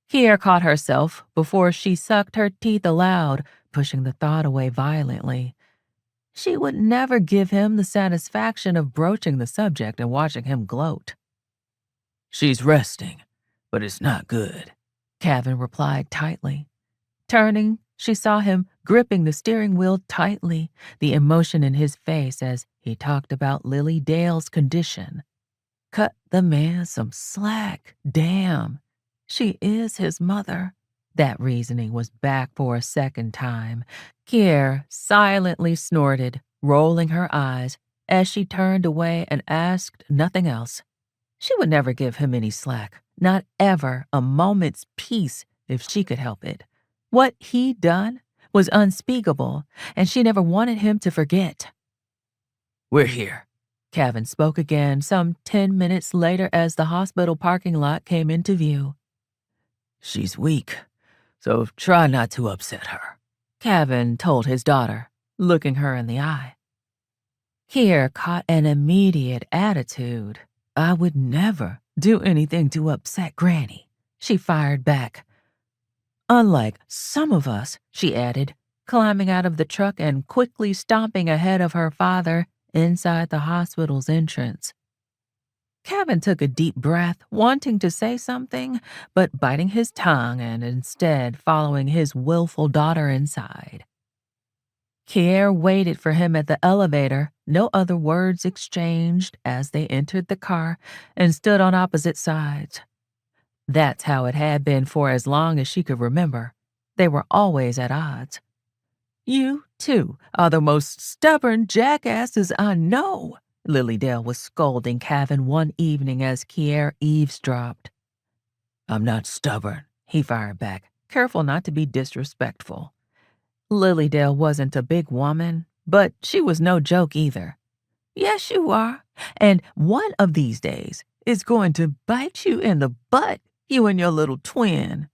Kierre caught herself before she sucked her teeth aloud, pushing the thought away violently. She would never give him the satisfaction of broaching the subject and watching him gloat. "She's resting, but it's not good," Cavan replied tightly. Turning, she saw him gripping the steering wheel tightly, the emotion in his face as he talked about Lily Dale's condition. Cut the man some slack, damn. She is his mother. That reasoning was back for a second time. Kierre silently snorted, rolling her eyes as she turned away and asked nothing else. She would never give him any slack, not ever a moment's peace if she could help it. What he'd done was unspeakable, and she never wanted him to forget. "We're here," Cavan spoke again some 10 minutes later as the hospital parking lot came into view. "She's weak, so try not to upset her," Cavan told his daughter, looking her in the eye. Kierre caught an immediate attitude. "I would never do anything to upset Granny," she fired back. "Unlike some of us," she added, climbing out of the truck and quickly stomping ahead of her father inside the hospital's entrance. Cavan took a deep breath, wanting to say something, but biting his tongue and instead following his willful daughter inside. Kierre waited for him at the elevator, no other words exchanged as they entered the car and stood on opposite sides. That's how it had been for as long as she could remember. They were always at odds. "You, too, are the most stubborn jackasses I know," Lily Dale was scolding Cavan one evening as Kierre eavesdropped. "I'm not stubborn," he fired back, careful not to be disrespectful. Lily Dale wasn't a big woman, but she was no joke either. "Yes, you are, and one of these days it's going to bite you in the butt, you and your little twin."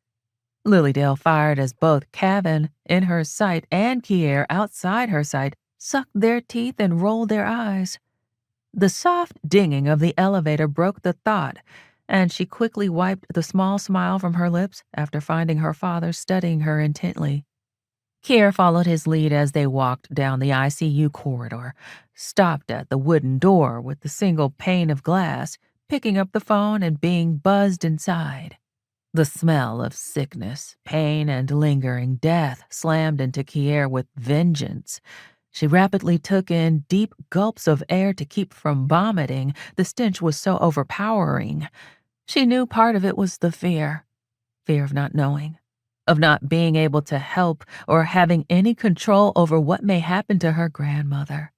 Lily Dale fired as both Cavan, in her sight, and Kierre, outside her sight, sucked their teeth and rolled their eyes. The soft dinging of the elevator broke the thought, and she quickly wiped the small smile from her lips after finding her father studying her intently. Kierre followed his lead as they walked down the ICU corridor, stopped at the wooden door with the single pane of glass, picking up the phone and being buzzed inside. The smell of sickness, pain, and lingering death slammed into Kierre with vengeance. She rapidly took in deep gulps of air to keep from vomiting. The stench was so overpowering. She knew part of it was the fear of not knowing, of not being able to help or having any control over what may happen to her grandmother.